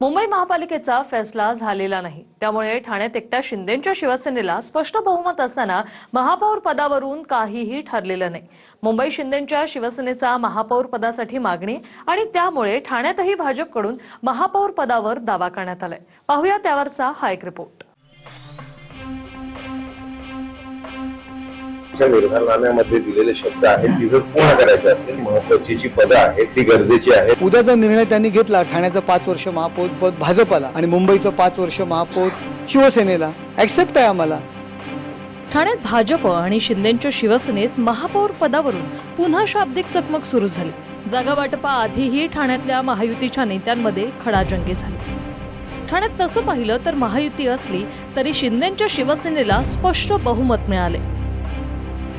मुंबई महापालिकेचा फैसला झालेला नाही, त्यामुळे ठाण्यात एकट्या शिंदेंच्या शिवसेनेला स्पष्ट बहुमत असताना महापौर पदावरून काहीही ठरलेलं नाही। मुंबई शिंदेंच्या शिवसेनेचा महापौर पदासाठी मागणी आणि त्यामुळे ठाण्यातही भाजपकडून महापौर पदावर दावा करण्यात आलाय। पाहूया त्यावरचा हा एक रिपोर्ट। निर्धारनाम्यामध्ये दिलेले शब्द आहेत ती जर पूर्ण करायचे असेल, महत्त्वाची जी पदं आहेत ती गरजेची आहेत। उद्याचा निर्णय त्यांनी घेतला, ठाण्याचं 5 वर्ष महापौर पद भाजपला आणि मुंबईचं 5 वर्ष महापौर शिवसेनेला, ऍक्सेप्ट आहे आम्हाला। ठाण्यात भाजप आणि शिंदेंच्या शिवसेनेत महापौर पदावरून पुन्हा शाब्दिक चकमक सुरू झाली। जागा वाटपाआधीही ठाण्यातल्या महायुतीच्या नेत्यांमध्ये खडाजंगी झाली। ठाण्यात तसं पाहिलं तर महायुती असली तरी शिंदेंच्या शिवसेनेला स्पष्ट बहुमत मिळाले।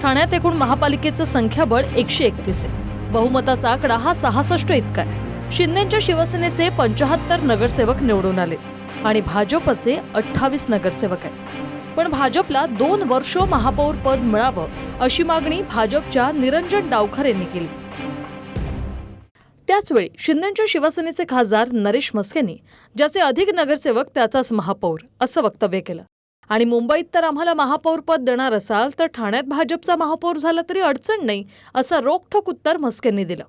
ठाण्यात एकूण महापालिकेचं संख्याबळ 131 आहे। बहुमताचा आकडा हा 66 इतका आहे। शिंदेंच्या शिवसेनेचे 75 नगरसेवक निवडून आले आणि भाजपचे 28 नगरसेवक आहेत। पण भाजपला 2 वर्ष महापौर पद मिळावं अशी मागणी भाजपच्या निरंजन डावखर यांनी केली। त्याचवेळी शिंदेंच्या शिवसेनेचे खासदार नरेश म्हस्केंनी ज्याचे अधिक नगरसेवक त्याचाच महापौर असं वक्तव्य केलं आणि मुंबईत तर आम्हाला महापौर पद देणार असाल तर ठाण्यात भाजपचा महापौर झाला तरी अडचण नाही असं रोखठोक उत्तर म्हस्केंनी दिलं।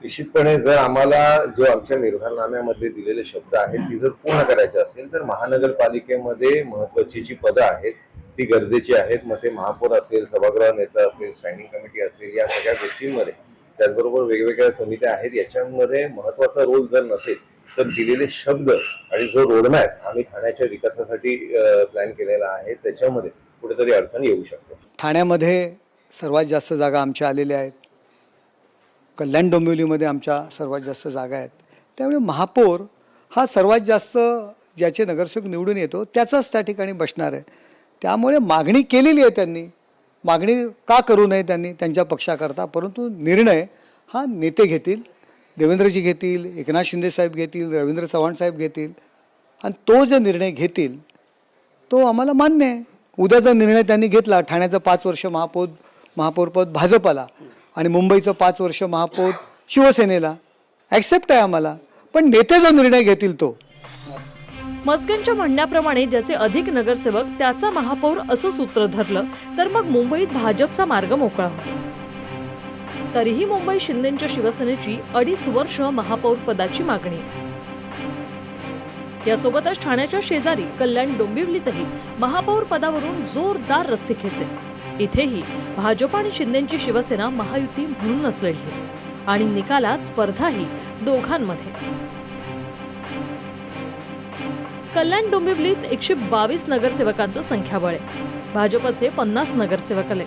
निश्चितपणे जर आम्हाला जो आमच्या निर्धारनाम्यामध्ये दिलेले शब्द आहेत ती जर पूर्ण करायचे असेल तर महानगरपालिकेमध्ये महत्त्वाची जी पदं आहेत ती गरजेची आहेत। मग ते महापौर असेल, सभागृह नेता असेल, स्टँडिंग कमिटी असेल, या सगळ्या गोष्टींमध्ये त्याचबरोबर वेगवेगळ्या समित्या आहेत, याच्यामध्ये महत्त्वाचा रोल जर नसेल तर दिलेले शब्द आणि जो रोडमॅप आम्ही ठाण्याच्या विकासासाठी प्लॅन केलेला आहे त्याच्यामध्ये कुठेतरी अडचण येऊ शकते। ठाण्यामध्ये सर्वात जास्त जागा आमच्या आलेल्या आहेत, कल्याण डोंबिवलीमध्ये आमच्या सर्वात जास्त जागा आहेत। त्यामुळे महापौर हा सर्वात जास्त ज्याचे नगरसेवक निवडून येतो त्याचाच त्या ठिकाणी बसणार आहे। त्यामुळे मागणी केलेली आहे त्यांनी, मागणी का करू नये त्यांनी त्यांच्या पक्षाकरता, परंतु निर्णय हा नेते घेतील, देवेंद्रजी घेतील, एकनाथ शिंदे साहेब घेतील, रवींद्र चव्हाण साहेब घेतील आणि तो जो निर्णय घेतील तो आम्हाला मान्य आहे। उद्याचा निर्णय त्यांनी घेतला, ठाण्याचं 5 वर्ष महापौर पद भाजपला आणि मुंबईचं 5 वर्ष महापौर शिवसेनेला, ऍक्सेप्ट आहे आम्हाला, पण नेते जो निर्णय घेतील तो। म्हस्केंच्या म्हणण्याप्रमाणे ज्याचे अधिक नगरसेवक त्याचा महापौर असं सूत्र धरलं तर मग मुंबईत भाजपचा मार्ग मोकळा होतो। तरीही मुंबई शिंदेंच्या शिवसेनेची 2.5 वर्ष महापौर पदाची मागणी। यासोबतच ठाण्याच्या शेजारी कल्याण डोंबिवलीतही महापौर पदावरून जोरदार रस्सीखेच आहे। इथेही भाजप आणि शिंदेंची शिवसेना महायुती म्हणूनच लढली आणि निकालात स्पर्धाही दोघांमध्ये। कल्याण डोंबिवलीत 122 नगरसेवकांचं संख्याबळ आहे। भाजपचे 50 नगरसेवक आले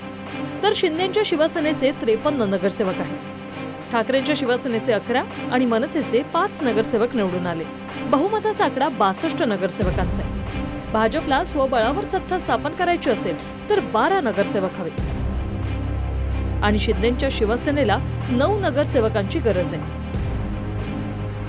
तर शिंदेंच्या शिवसेनेचे 53 नगरसेवक आहेत। ठाकरेंच्या शिवसेनेचे 11 आणि मनसेचे 5 नगरसेवक निवडून आले। बहुमताचा आकडा 62 नगरसेवकांचा आहे। भाजपला स्वबळावर सत्ता स्थापन करायची असेल तर 12 नगरसेवक हवे आणि शिंदेंच्या शिवसेनेला 9 नगरसेवकांची गरज आहे।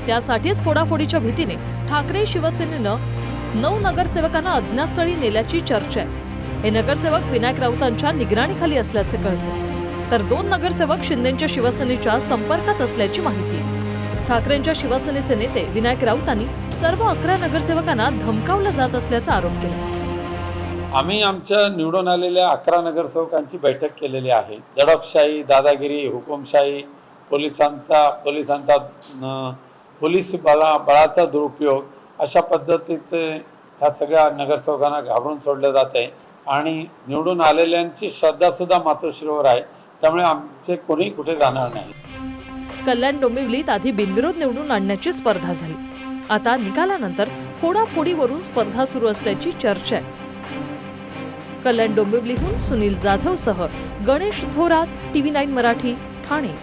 त्यासाठीच फोडाफोडीच्या भीतीने ठाकरे शिवसेनेनं 9 नगरसेवकांना अज्ञातस्थळी नेल्याची चर्चा आहे। हे नगरसेवक विनायक राऊतांच्या निगराणीखाली असल्याचे कळते, तर 2 नगरसेवक शिंदेंच्या शिवसेनेच्या संपर्कात असल्याची माहिती। ठाकरेंच्या शिवसेनेचे नेते विनायक राऊतांनी सर्व 11 नगरसेवकांना धमकावलं जात असल्याचा आरोप केला। आम्ही आमच्या निवडून आलेल्या 11 नगरसेवकांची बैठक केलेली आहे। दडपशाही, दादागिरी, हुकुमशाही, पोलीस बळाचा दुरुपयोग अशा पद्धतीचे ह्या सगळ्या नगरसेवकांना घाबरून सोडलं जात आहे आणि निवडून आलेल्यांची श्रद्धासुद्धा मातोश्रीवर आहे, त्यामुळे आमचे कोणी कुठे जाणार नाही। कल्याण डोंबिवलीत आधी बिनविरोध निवडून आणण्याची स्पर्धा झाली, आता निकालानंतर फोडाफोडीवरून स्पर्धा सुरू असल्याची चर्चा आहे। कल्याण डोंबिवलीहून सुनील जाधवसह गणेश थोरात, TV9 मराठी, ठाणे।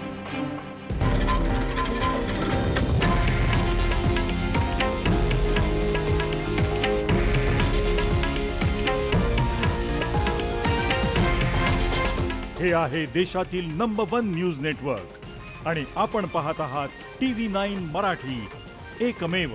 हे आहे देशातील नंबर 1 न्यूज नेटवर्क आणि आपण पाहत आहात TV9 मराठी, एकमेव।